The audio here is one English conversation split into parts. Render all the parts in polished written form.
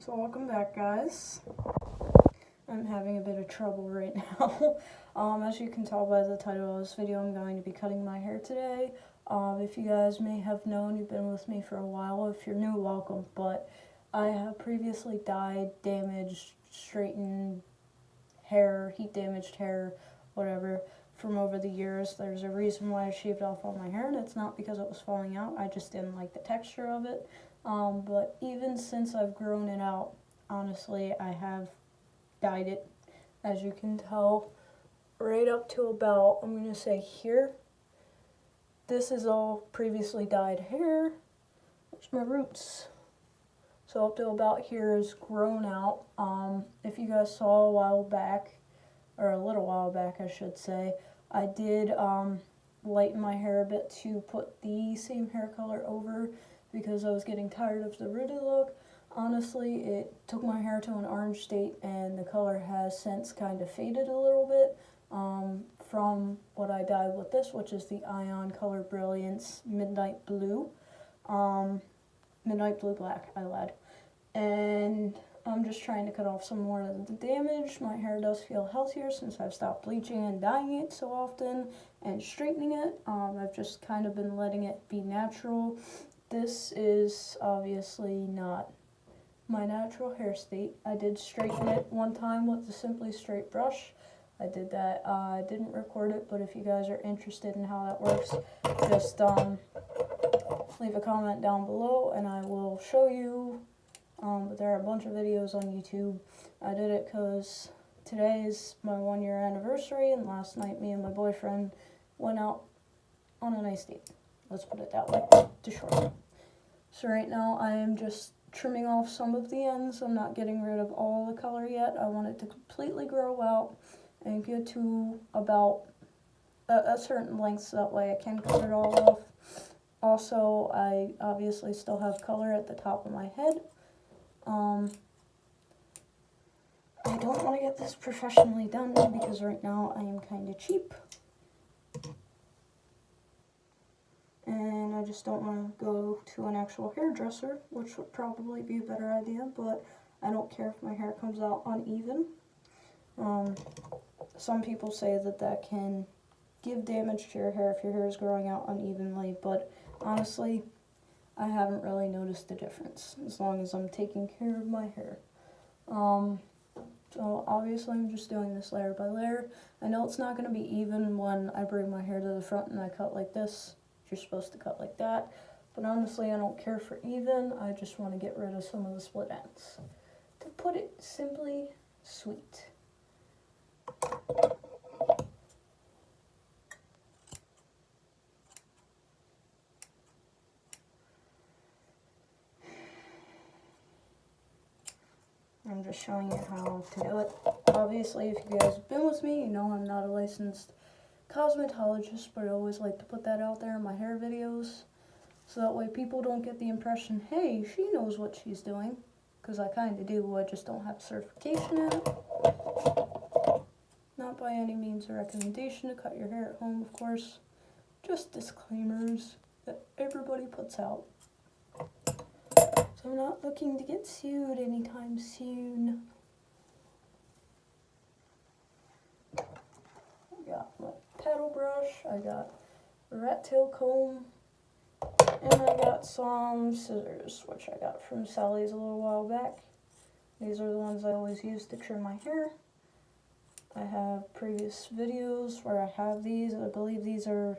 So welcome back, guys. I'm having a bit of trouble right now. As you can tell by the title of this video, I'm going to be cutting my hair today. If you guys may have known, you've been with me for a while. If you're new, welcome. But I have previously dyed, damaged, straightened hair, heat damaged hair, whatever, from over the years. There's a reason why I shaved off all my hair, and it's not because it was falling out. I just didn't like the texture of it. But even since I've grown it out, honestly, I have dyed it, as you can tell, right up to about, I'm going to say here. This is all previously dyed hair. There's my roots. So up to about here is grown out. If you guys saw a while back, or a little while back I should say, I did lighten my hair a bit to put the same hair color over because I was getting tired of the rooted look. Honestly, it took my hair to an orange state, and the color has since kind of faded a little bit from what I dyed with this, which is the Ion Color Brilliance Midnight Blue. Midnight Blue Black, I lied. And I'm just trying to cut off some more of the damage. My hair does feel healthier since I've stopped bleaching and dyeing it so often and straightening it. I've just kind of been letting it be natural. This is obviously not my natural hair state. I did straighten it one time with the Simply Straight brush. I did that. I didn't record it, but if you guys are interested in how that works, just leave a comment down below and I will show you. But there are a bunch of videos on YouTube. I did it because today is my 1-year anniversary, and last night me and my boyfriend went out on a nice date. Let's put it that way, to shorten. So right now I am just trimming off some of the ends. I'm not getting rid of all the color yet. I want it to completely grow out and get to about a certain length so that way I can cut it all off. Also, I obviously still have color at the top of my head. I don't want to get this professionally done because right now I am kind of cheap. And I just don't want to go to an actual hairdresser, which would probably be a better idea, but I don't care if my hair comes out uneven. Some people say that that can give damage to your hair if your hair is growing out unevenly, but honestly, I haven't really noticed the difference as long as I'm taking care of my hair. So obviously I'm just doing this layer by layer. I know it's not going to be even when I bring my hair to the front and I cut like this. You're supposed to cut like that. But honestly, I don't care for even. I just want to get rid of some of the split ends. To put it simply, sweet. I'm just showing you how to do it. Obviously, if you guys have been with me, you know I'm not a licensed cosmetologist, but I always like to put that out there in my hair videos, so that way people don't get the impression, hey, she knows what she's doing, because I kind of do. I just don't have certification in it. Not by any means a recommendation to cut your hair at home, of course. Just disclaimers that everybody puts out. So I'm not looking to get sued anytime soon. I got my paddle brush, I got a rat tail comb, and I got some scissors, which I got from Sally's a little while back. These are the ones I always use to trim my hair. I have previous videos where I have these. I believe these are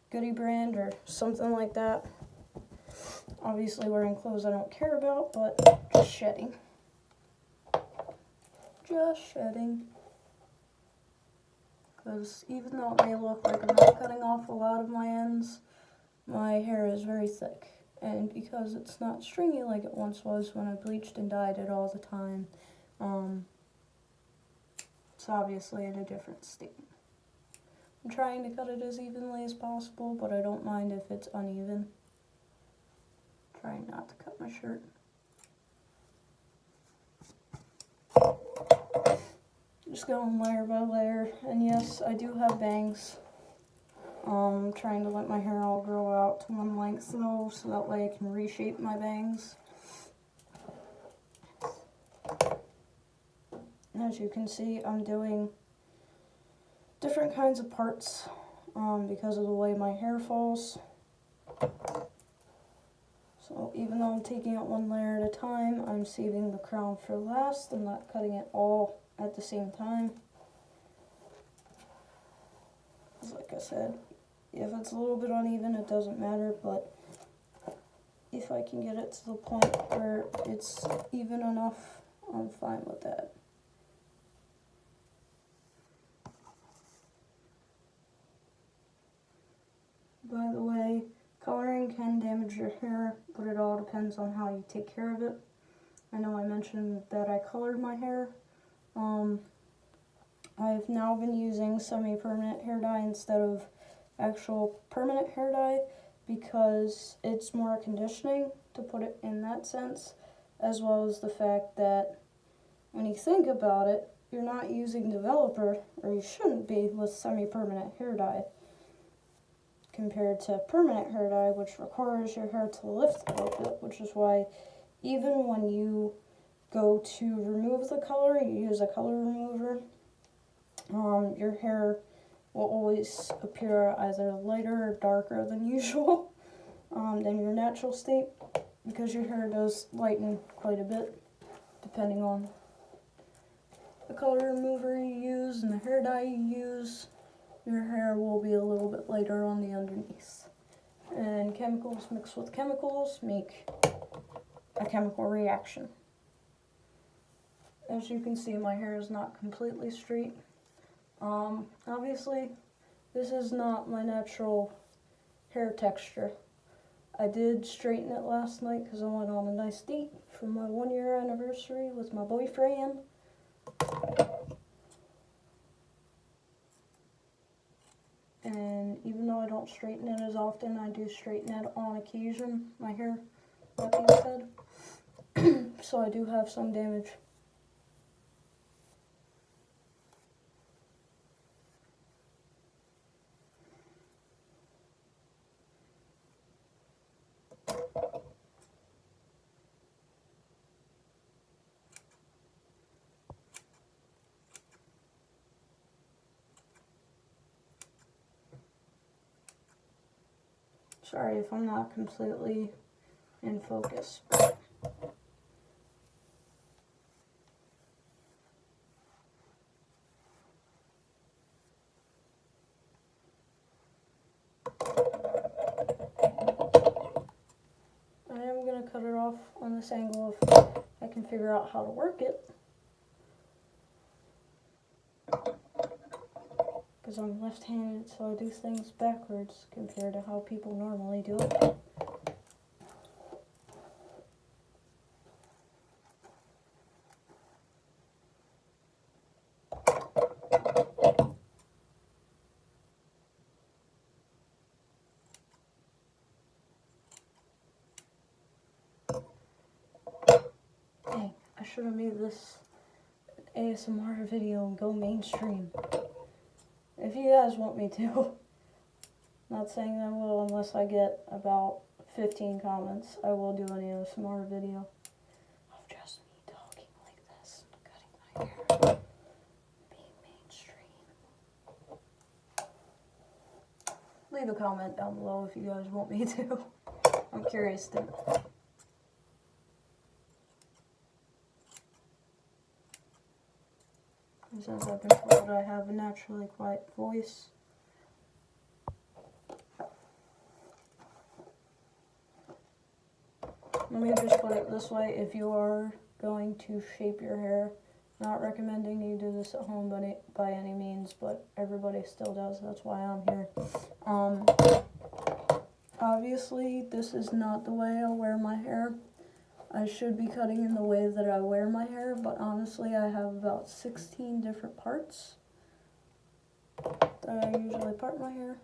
Goody brand or something like that. Obviously wearing clothes I don't care about, but just shedding. Just shedding. Because even though it may look like I'm not cutting off a lot of my ends, my hair is very thick. And because it's not stringy like it once was when I bleached and dyed it all the time, it's obviously in a different state. I'm trying to cut it as evenly as possible, but I don't mind if it's uneven. Trying not to cut my shirt. Just going layer by layer, and yes, I do have bangs. Trying to let my hair all grow out to one length though, so that way I can reshape my bangs. As you can see, I'm doing different kinds of parts because of the way my hair falls. So even though I'm taking it one layer at a time, I'm saving the crown for last. I'm not cutting it all at the same time. Like I said, if it's a little bit uneven, it doesn't matter, but if I can get it to the point where it's even enough, I'm fine with that. By the way, coloring can damage your hair, but it all depends on how you take care of it. I know I mentioned that I colored my hair. I've now been using semi-permanent hair dye instead of actual permanent hair dye because it's more conditioning, to put it in that sense, as well as the fact that when you think about it, you're not using developer, or you shouldn't be, with semi-permanent hair dye compared to permanent hair dye, which requires your hair to lift a little bit, which is why even when you go to remove the color, you use a color remover, your hair will always appear either lighter or darker than usual than your natural state, because your hair does lighten quite a bit depending on the color remover you use and the hair dye you use. Your hair will be a little bit lighter on the underneath. And chemicals mixed with chemicals make a chemical reaction. As you can see, my hair is not completely straight. Obviously, this is not my natural hair texture. I did straighten it last night because I went on a nice date for my 1-year anniversary with my boyfriend. And even though I don't straighten it as often, I do straighten it on occasion, my hair, that being said. So I do have some damage. Sorry if I'm not completely in focus. I am going to cut it off on this angle if I can figure out how to work it. Because I'm left-handed, so I do things backwards compared to how people normally do it. Dang, I should have made this ASMR video and go mainstream. If you guys want me to. Not saying I will unless I get about 15 comments. I will do an ASMR video of just me talking like this, cutting my hair, being mainstream. Leave a comment down below if you guys want me to. I'm curious to know. Since I've been told I have a naturally quiet voice. Let me just put it this way, if you are going to shape your hair, not recommending you do this at home by any means, but everybody still does, that's why I'm here. Obviously, this is not the way I wear my hair. I should be cutting in the way that I wear my hair, but honestly I have about 16 different parts that I usually part my hair.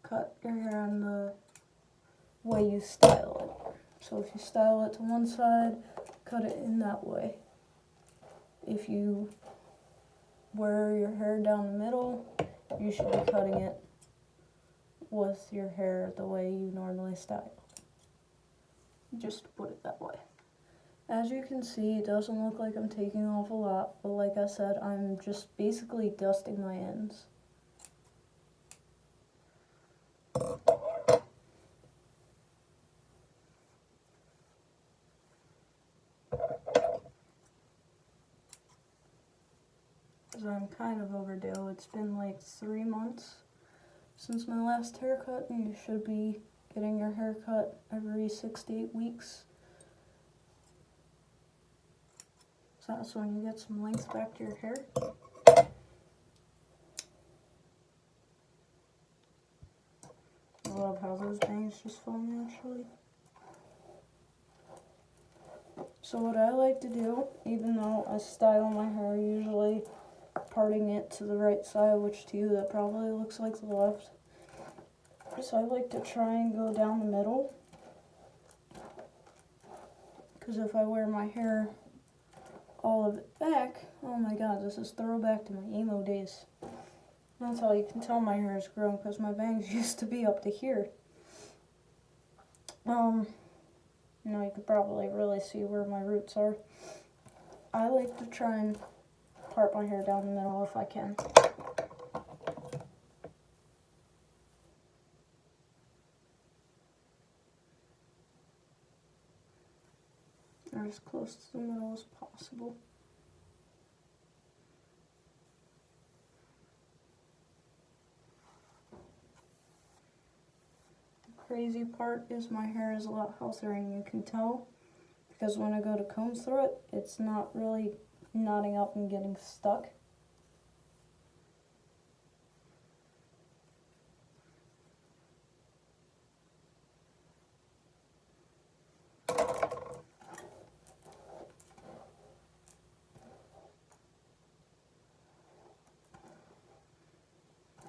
Cut your hair in the way you style it. So if you style it to one side, cut it in that way. If you wear your hair down the middle, you should be cutting it with your hair the way you normally style. Just to put it that way. As you can see, it doesn't look like I'm taking off a lot, but like I said, I'm just basically dusting my ends. Because I'm kind of overdue. It's been like 3 months since my last haircut, and you should be getting your haircut every 6 to 8 weeks. So that's when you get some length back to your hair. I love how those bangs just fall naturally. So what I like to do, even though I style my hair usually parting it to the right side, which to you that probably looks like the left, so I like to try and go down the middle, because if I wear my hair all of it back, oh my god, this is throwback to my emo days. That's how you can tell my hair is grown, because my bangs used to be up to here. You know, you could probably really see where my roots are. I like to try and part my hair down the middle if I can. Or as close to the middle as possible. The crazy part is my hair is a lot healthier, and you can tell because when I go to comb through it, it's not really knotting up and getting stuck.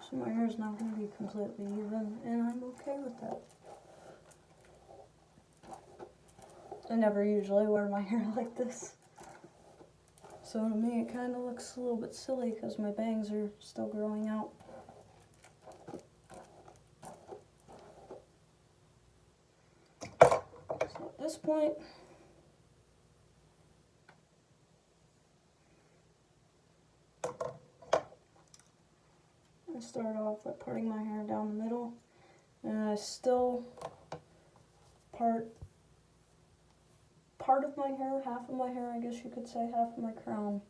So my hair is not going to be completely even, and I'm okay with that. I never usually wear my hair like this. So to me it kind of looks a little bit silly because my bangs are still growing out. So at this point, I start off by parting my hair down the middle, and I still part of my hair, half of my hair, I guess you could say, half of my crown,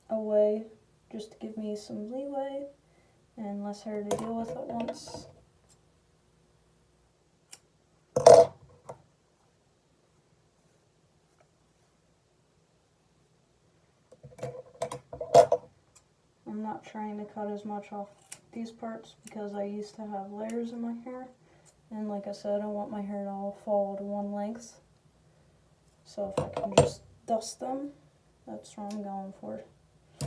away, just to give me some leeway and less hair to deal with at once. I'm not trying to cut as much off these parts because I used to have layers in my hair, and like I said, I want my hair to all fall to one length. So if I can just dust them, that's what I'm going for. I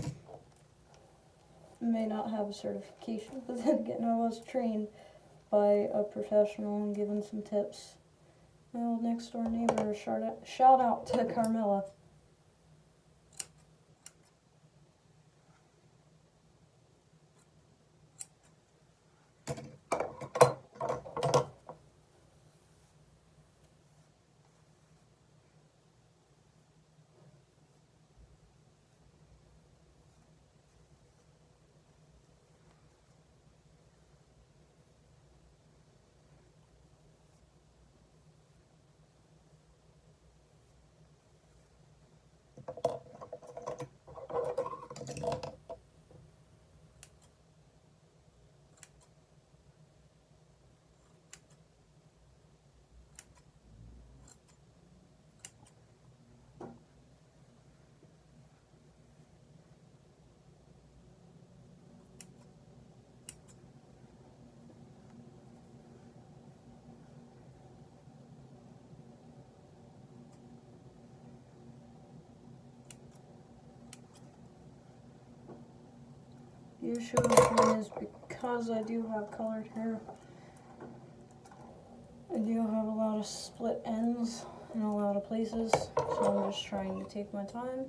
may not have a certification, but then again, I was trained by a professional and given some tips. My old next door neighbor, shout out to Carmela. The issue with mine is because I do have colored hair, I do have a lot of split ends in a lot of places, so I'm just trying to take my time.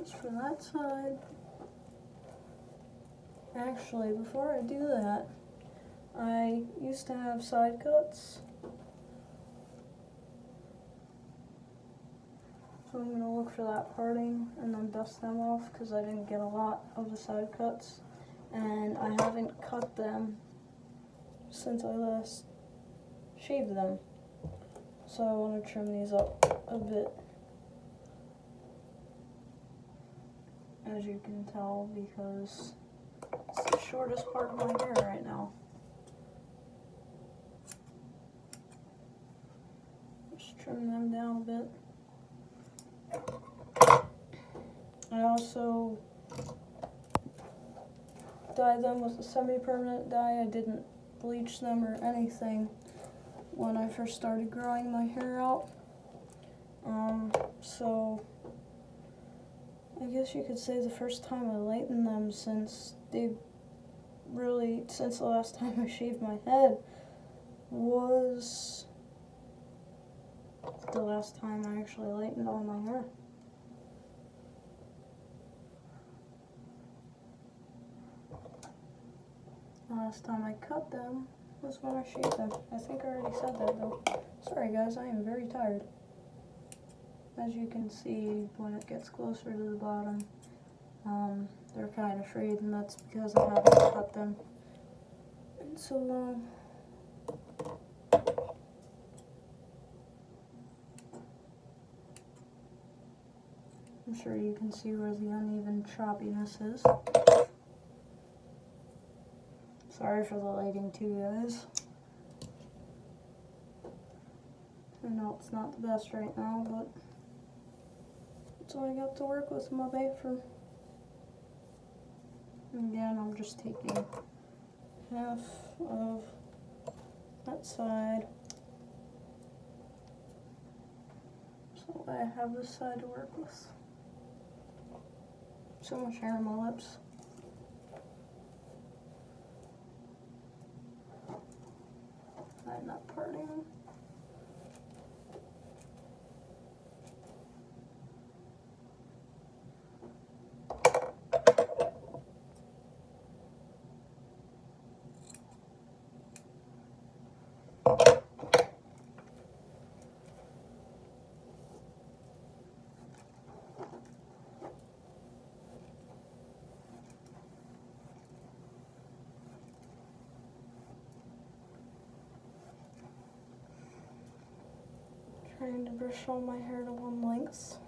that's for that side. Actually, before I do that, I used to have side cuts. So I'm going to look for that parting and then dust them off because I didn't get a lot of the side cuts. And I haven't cut them since I last shaved them. So I want to trim these up a bit. As you can tell, because it's the shortest part of my hair right now. Just trim them down a bit. I also dyed them with a semi-permanent dye. I didn't bleach them or anything when I first started growing my hair out. So I guess you could say the first time I lightened them since the last time I shaved my head was the last time I actually lightened all my hair. The last time I cut them was when I shaved them. I think I already said that though. Sorry guys, I am very tired. As you can see, when it gets closer to the bottom, they're kind of frayed, and that's because I haven't cut them in so long. I'm sure you can see where the uneven choppiness is. Sorry for the lighting too, guys. I know it's not the best right now, but that's all I got to work with in my bathroom. Again, I'm just taking half of that side, so I have this side to work with. So much hair on my lips. I'm not parting. Trying to brush all my hair to one length.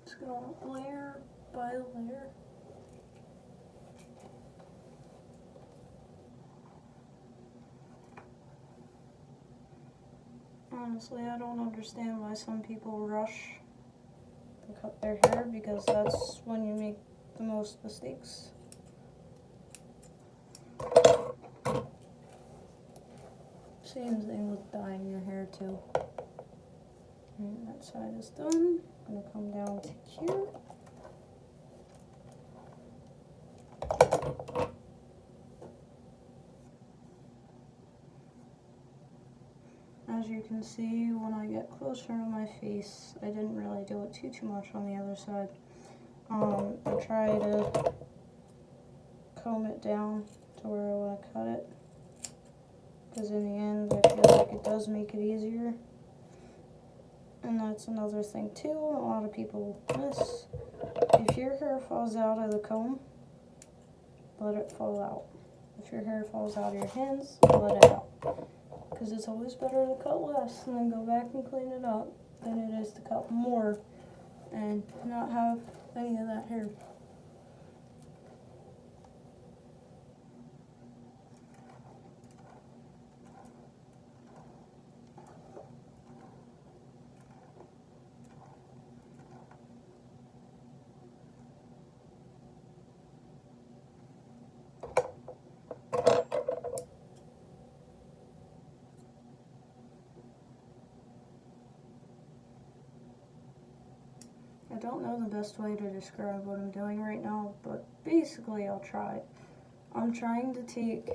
Just go layer by layer. Honestly, I don't understand why some people rush to cut their hair, because that's when you make the most mistakes. Same thing with dyeing your hair too. And that side is done. I'm going to come down to here. As you can see, when I get closer to my face, I didn't really do it too much on the other side. I try to comb it down to where I want to cut it, because in the end I feel like it does make it easier. And that's another thing too, a lot of people miss. If your hair falls out of the comb, let it fall out. If your hair falls out of your hands, let it out. Because it's always better to cut less and then go back and clean it up than it is to cut more and not have any of that hair. don't know the best way to describe what I'm doing right now, but basically I'll try. I'm trying to take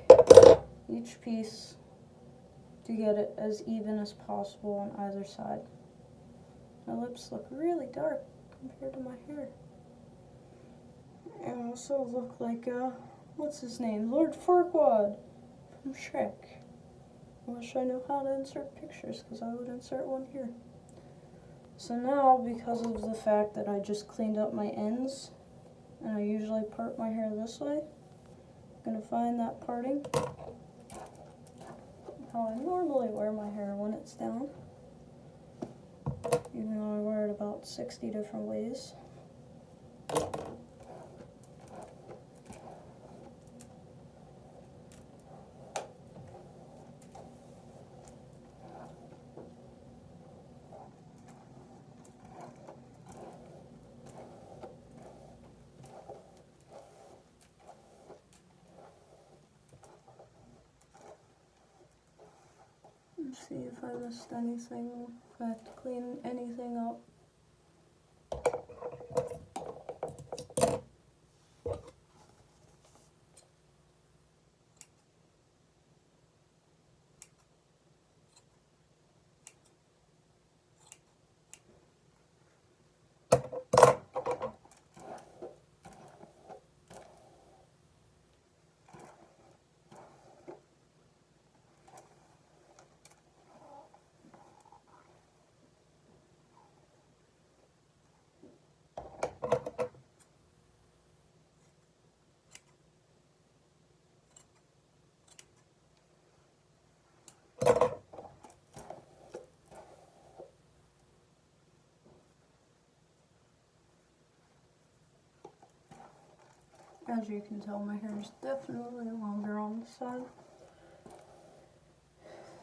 each piece to get it as even as possible on either side. My lips look really dark compared to my hair. And also look like, what's his name? Lord Farquaad from Shrek. I wish I knew how to insert pictures, because I would insert one here. So now, because of the fact that I just cleaned up my ends, and I usually part my hair this way, I'm going to find that parting, how I normally wear my hair when it's down, even though I wear it about 60 different ways. Let's see if I missed anything, if I have to clean anything up. As you can tell, my hair is definitely longer on the side,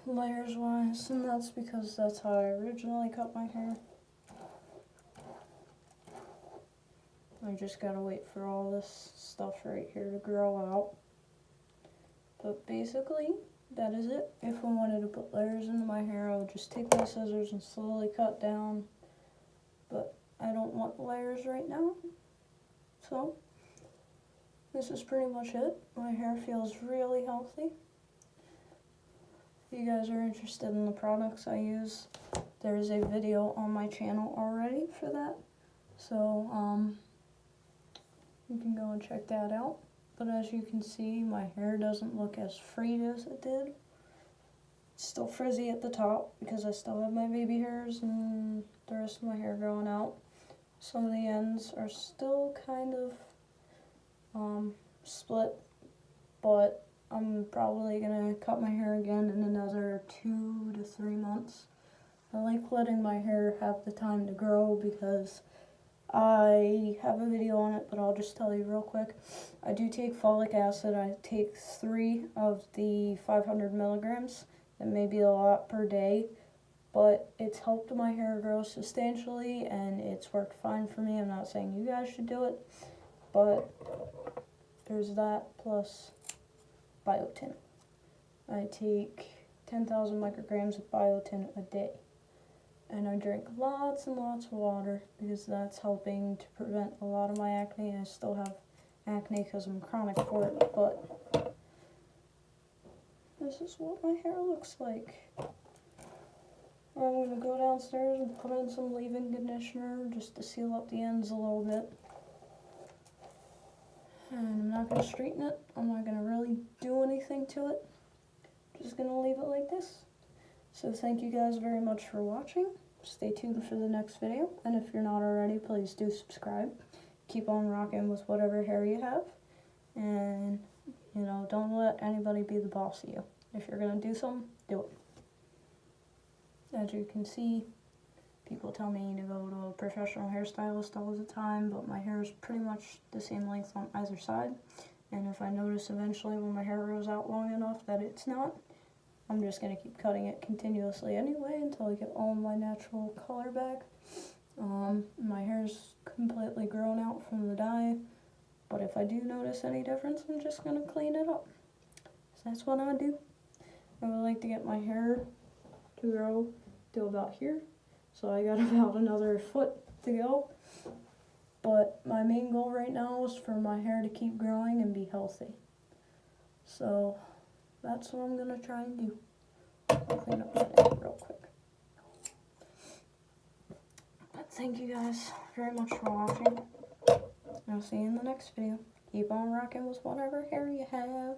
layers wise, and that's because that's how I originally cut my hair. I just gotta wait for all this stuff right here to grow out. But basically, that is it. If I wanted to put layers into my hair, I would just take my scissors and slowly cut down. But I don't want layers right now, so this is pretty much it. My hair feels really healthy. If you guys are interested in the products I use, there is a video on my channel already for that. So you can go and check that out. But as you can see, my hair doesn't look as frayed as it did. It's still frizzy at the top because I still have my baby hairs and the rest of my hair growing out. Some of the ends are still kind of split, but I'm probably gonna cut my hair again in another 2 to 3 months. I like letting my hair have the time to grow because I have a video on it, but I'll just tell you real quick. I do take folic acid. I take 3 of the 500 milligrams. That may be a lot per day, but it's helped my hair grow substantially and it's worked fine for me. I'm not saying you guys should do it, but there's that plus biotin. I take 10,000 micrograms of biotin a day. And I drink lots and lots of water because that's helping to prevent a lot of my acne. I still have acne because I'm chronic for it, but this is what my hair looks like. I'm going to go downstairs and put in some leave-in conditioner just to seal up the ends a little bit. And I'm not going to straighten it. I'm not going to really do anything to it. Just going to leave it like this. So thank you guys very much for watching. Stay tuned for the next video. And if you're not already, please do subscribe. Keep on rocking with whatever hair you have. And, you know, don't let anybody be the boss of you. If you're going to do something, do it. As you can see, people tell me to go to a professional hairstylist all the time, but my hair is pretty much the same length on either side. And if I notice eventually when my hair grows out long enough that it's not, I'm just going to keep cutting it continuously anyway until I get all my natural color back. My hair's completely grown out from the dye, but if I do notice any difference, I'm just going to clean it up. So that's what I do. I would like to get my hair to grow to about here, so I got about another foot to go. but my main goal right now is for my hair to keep growing and be healthy. So that's what I'm going to try and do. I'll clean up my hair real quick. But thank you guys very much for watching. I'll see you in the next video. Keep on rocking with whatever hair you have.